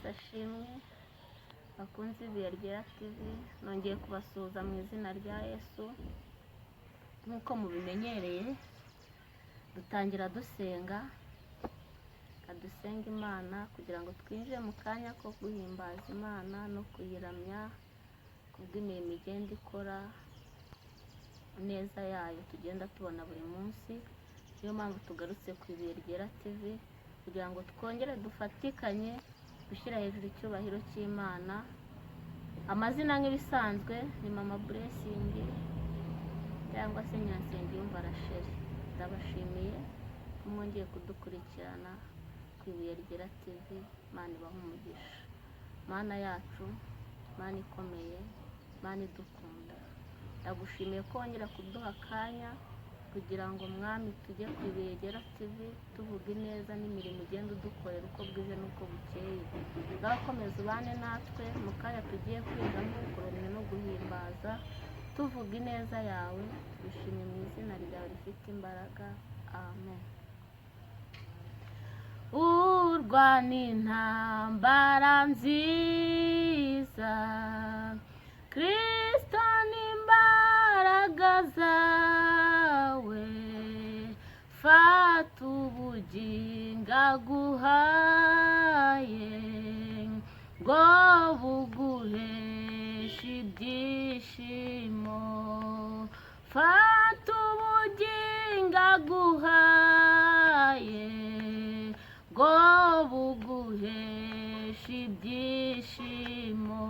Yesu ashimwe. Bakunzi b'Ibyera TV, nongeye kubasuhuza mu izina rya Yesu. Nk'uko mubimenyereye, dutangira dusenga, kadusenga Imana kugira ngo twinjire mu kanya ko guhimbaza Imana no kuyiramya kubw'imirimo igenda ikora neza yayo tugenda tubona buri munsi. Niyo mpamvu tugarutse ku Ibyera TV kugira ngo twongere dufatikanye gushyira hejuru icyubahiro cy'Imana. Amazina nk'ibisanzwe ni Mama Blessing cyangwa se Nyansengiyumva Rachel. Ndabashimiye ko mwongeye kudukurikirana ku Ibyera TV. Imana ibahe umugisha. Mana yacu, Mana ikomeye, Mana idukunda, ndagushimiye ko wongera kuduha akanya kugira ngo Mwami tujye ku Ibyera TV tuvuga ineza n'imirimo ugenda udukorera uko bwije n'uko bukeye. Ngakomeza ubane natwe mu kanya tugiye kwigamo kuramya no guhimbaza tuvuga ineza yawe. Tubishimye mu izina ryawe rifite imbaraga, amen. Urwana intambara nziza, Kristo n'imbaraga zawe, fata ubugingo aguhaye ngo buguheshe ibyishimo. Fata ubugingo aguhaye ngo buguheshe ibyishimo.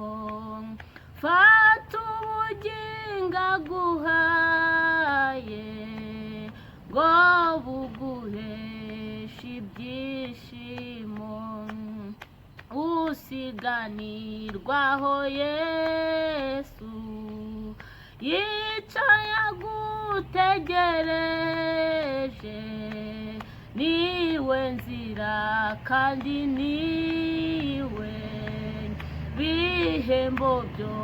Fata ubugingo aguhaye ngo buguheshe ibyishimo. Usiganirwaho Yesu yicaye agutegereje, niwe nzira kandi niwe bihembo byo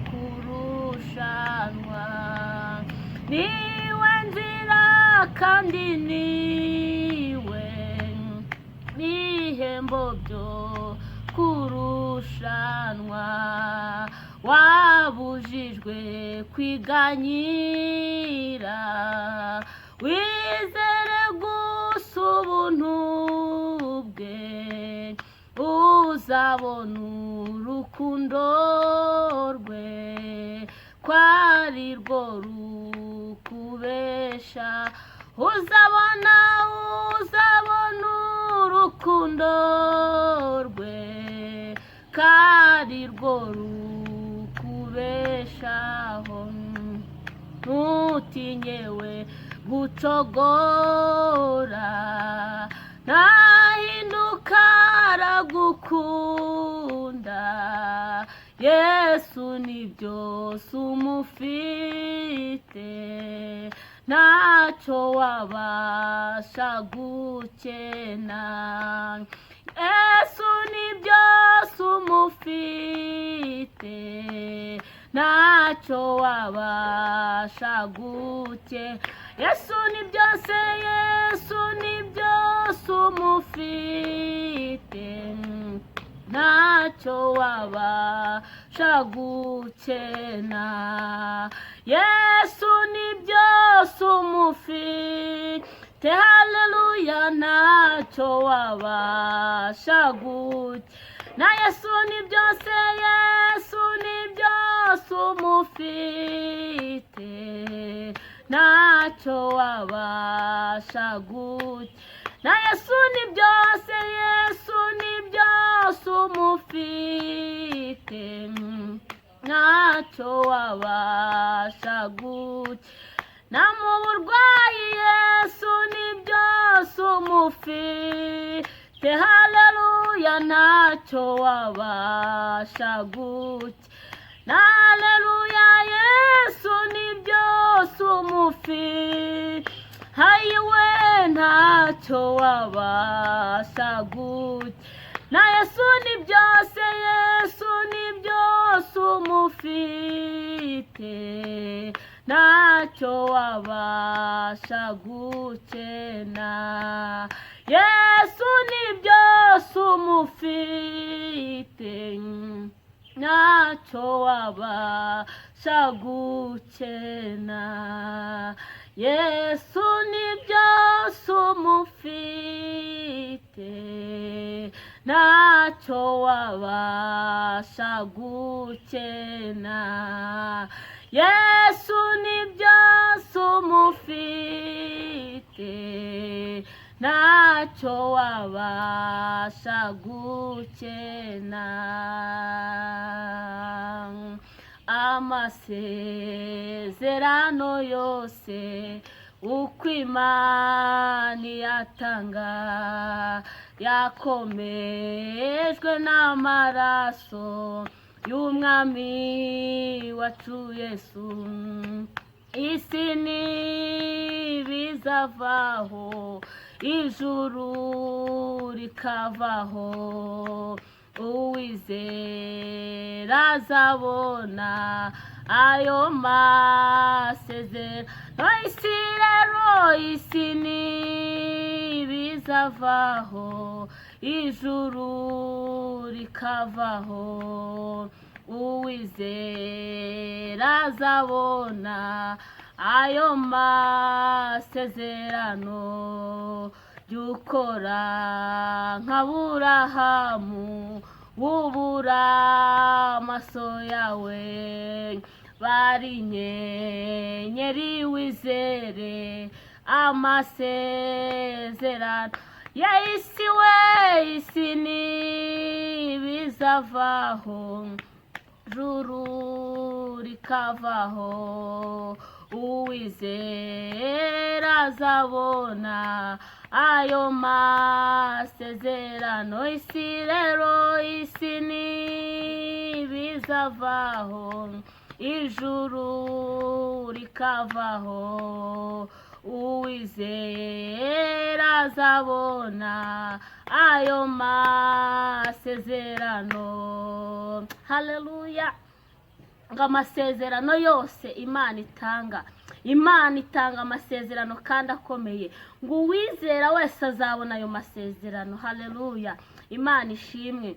kurushanwa. Niwe nzira kandi niwe bihembo byo kurushanwa. Wabujijwe kwiganyira, wizere gusa ubuntu bwe, uzabona urukundo rwe kwari rwo rukubesha. Uzabona urukundo rwe kwari rwo rukubeshaho. Ntutinyewe gucogora, ntahinduka aragukunda. Yesu ni byose umufite, ntacyo wabasha gukena. Yesu ni byose umufite, ntacyo wabasha gukena. Yesu ni byose, Yesu ni byose umufite, ntacyo wabasha gukena. Yesu ni byose umufite, haleluya, ntacyo wabasha gukena. Na Yesu ni byose, Yesu ni byose umufite, ntacyo wabasha gukena. Na Yesu ni byose, Yesu ni byose umufite, ntacyo wabasha gukena. Na mu burwayi Yesu ni byose umufite, haleluya, ntacyo wabasha gukena. Haleluya, Yesu ni byose umufite, hayiwe, ntacyo wabasha gukena. Na Yesu ni byose, Yesu ni byose umufite, ntacyo wabasha gukena. Yesu ni byose umufite, ufite ntacyo wabasha gukena. Yesu ni byose umufite ntacyo wabasha gukena. Yesu ni byose umufite ntacyo wabasha gukena. Amasezerano yose uko Imana iyatanga yakomejwe n'amaraso y'umwami wacu Yesu. Isi ntibizavaho, ijuru rikavaho, uwizera azabona ayo masezerano. Isi rero, isi ntibizavaho, ijuru rikavaho, uwizera azabona ayo masezerano. Jyukora nk'Aburahamu, wubura amaso yawe, bari inyenyeri wizere amasezerano. Ya isi we, isi ntibizavaho, ijuru rikavaho, uwizera azabona ayo masezerano. Isi rero, isi ntibizavaho, ijuru rikavaho, uwizera azabona ayo masezerano. Haleluya. Ngo amasezerano yose Imana itanga, Imana itanga amasezerano kandi akomeye, ngo uwizera wese azabona ayo masezerano. Haleluya. Imana ishimwe.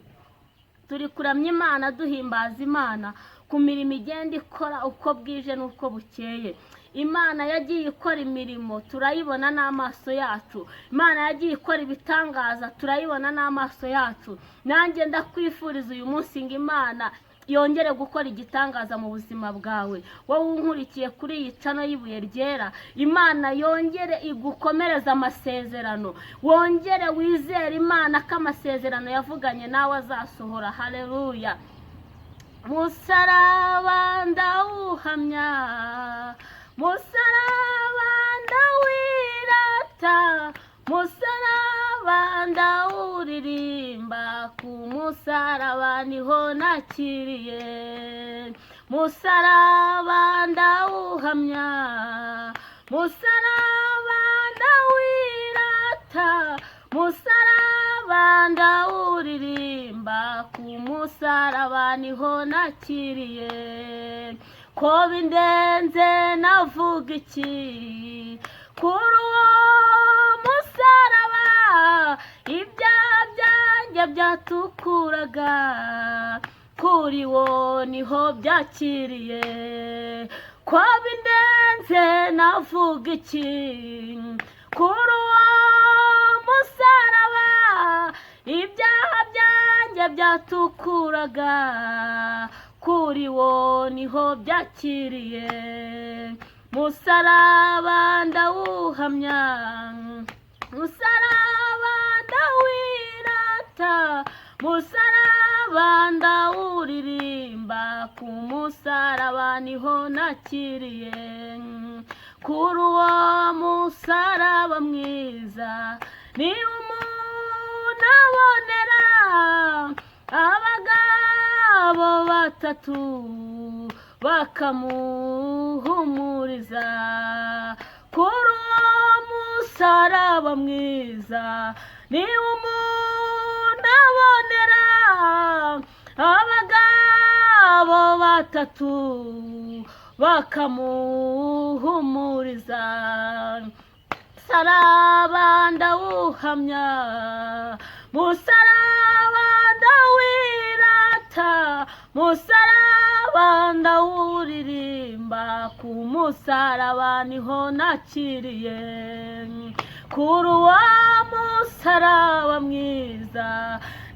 Turi kuramya Imana, duhimbaza Imana ku mirimo igenda ikora uko bwije n'uko bukeye. Imana yagiye ikora imirimo, turayibona n'amaso yacu. Imana yagiye ikora ibitangaza, turayibona n'amaso yacu. Nanjye ndakwifuriza uyu munsi ngo Imana yongere gukora igitangaza mu buzima bwawe. Wowe unkurikiye kuri iyi cano y'Ibuye Ryera, Imana yongere igukomereza amasezerano, wongere wizere Imana ko amasezerano yavuganye nawe azasohora. Haleluya. Musaraba ndawuhamya, musaraba ndawirata, musaraba ndawuririmba, ku musaraba niho nakiriye. Musaraba ndawuhamya, musaraba ndawirata, musaraba ndawuririmba, ku musaraba niho nakiriye. Ko bindenze navuga iki kuri uwo musaraba, ibyaha byanjye byatukuraga, kuri wo niho byakiriye. Ko bindenze navuga iki kuri uwo musaraba, ibyaha byanjye byatukuraga, kuri wo niho byakiriye. Musaraba ndawuhamya, musaraba ndawirata, musaraba ndawuririmba, ku musaraba niho nakiriye. Kuri uwo musaraba mwiza niwo umuntu abonera abagabo batatu bakamuhumuriza. Kuri uwo musaraba mwiza niwo umuntu abonera abagabo batatu bakamuhumuriza. Musaraba ndawuhamya, musaraba ndawira musaraba ndawuririmba, ku musaraba niho nakiriye, kuri uwo musaraba mwiza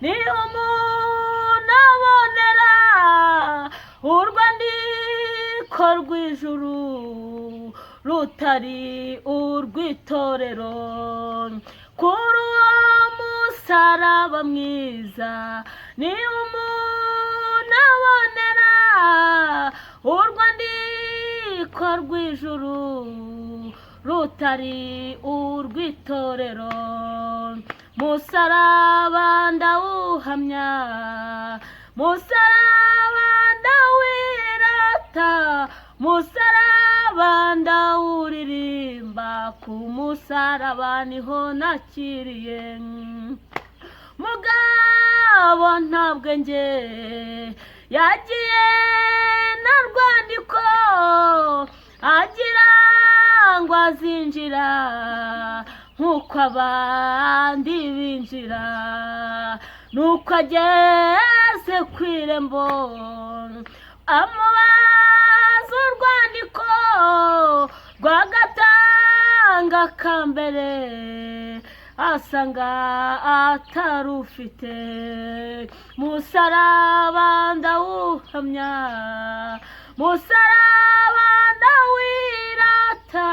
niho umuntu abonera urwandiko rw'ijuru rutari urw'itorero, kuri uwo musaraba mwiza niho umuntu abonera urwandiko rw'ijuru rutari urw'itorero, musaraba ndawuhamya, musaraba ndawirata, musaraba ndawuririmba, ku musaraba niho nakiriye, mugabo ntabwo njye yagiye na rwandiko agira ngo azinjira nk'uko abandi binjira, nuko ageze ku irembo amubaza urwandiko rw'agatanga ka mbere, asanga atarufite, musaraba ndawuhamya, musaraba ndawirata,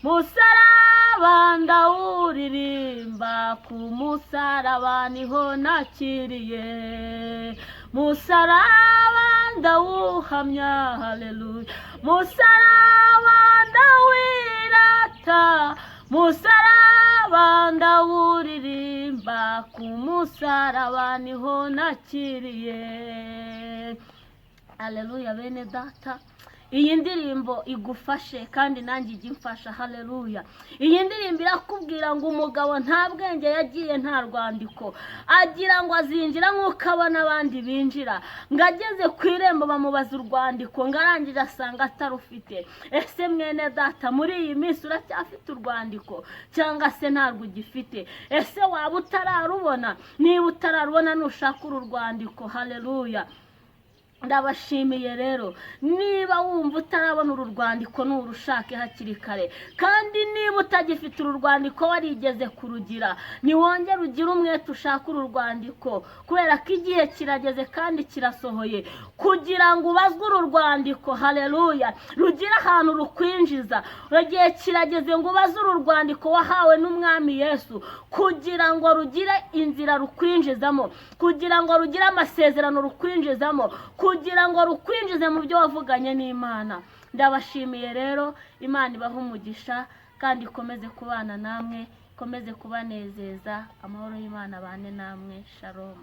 musaraba ndawuririmba, ku musaraba niho nakiriye, musaraba ndawuhamya, haleluya, musaraba ndawirata, musaraba ndawuririmba, ku musaraba niho nakiriye. Haleluya bene data, iyi ndirimbo igufashe kandi nanjye ijya imfasha. Haleluya, iyi ndirimbo irakubwira ngo umugabo nta bwenge yagiye nta rwandiko agira ngo azinjira nk'uko abona abandi binjira, ngo ageze ku irembo bamubaza urwandiko, ngo arangije asanga atarufite. Ese mwene data, muri iyi minsi uracyafite urwandiko cyangwa se ntarwo ugifite? Ese waba utararubona? Niba utararubona nushaka uru rwandiko. Haleluya, ndabashimiye rero. Niba wumva utarabona uru rwandiko nurushake hakiri kare, kandi niba utagifite uru rwandiko warigeze kurugira, niwongere ugire umwete ushaka uru rwandiko, kubera ko igihe kirageze kandi kirasohoye kugira ngo ubazwe uru rwandiko. Haleluya, rugira ahantu rukwinjiza. Igihe kirageze ngo ubaze uru rwandiko wahawe n'umwami Yesu, kugira ngo rugire inzira rukwinjizamo, kugira ngo rugire amasezerano rukwinjizamo, kugira ngo rukwinjize mu byo wavuganye n'Imana. Ndabashimiye rero, Imana ibahe umugisha kandi ikomeze kubana namwe, ikomeze kubanezeza. Amahoro y'Imana abane namwe. Shalom.